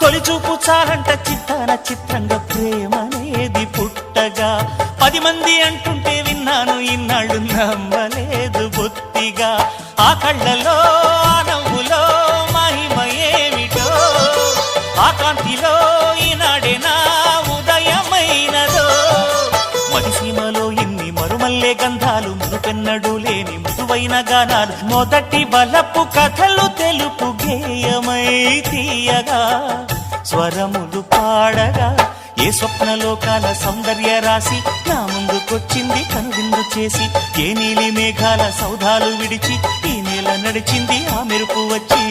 తొలి చూపు చాలంట చిత్తాన చిత్రంగా ప్రేమనేది పుట్టగా 10 మంది అంటుంటే విన్నాను ఇన్నాళ్ళు నమ్మలేదు బొత్తిగా ఆ కళ్ళలో ఆ నవ్వులో మహిమ ఏమిటో ఆ కాంతిలో ఈనాడే నా ఉదయమైనదో మదిసీమలో ఇన్ని మరుమల్లే గంధాలు మునుపెన్నడు లేని మృదువైన గానాలు మొదటి బలపు కథలు తెలుపు గేయమై తీయగా స్వరములు పాడగా ఏ స్వప్నలోకాల సౌందర్య రాసి నా ముందుకొచ్చింది కనువిందు చేసి ఏ నీలి మేఘాల సౌధాలు విడిచి ఈ నేల నడిచింది ఆ మెరుపు వచ్చి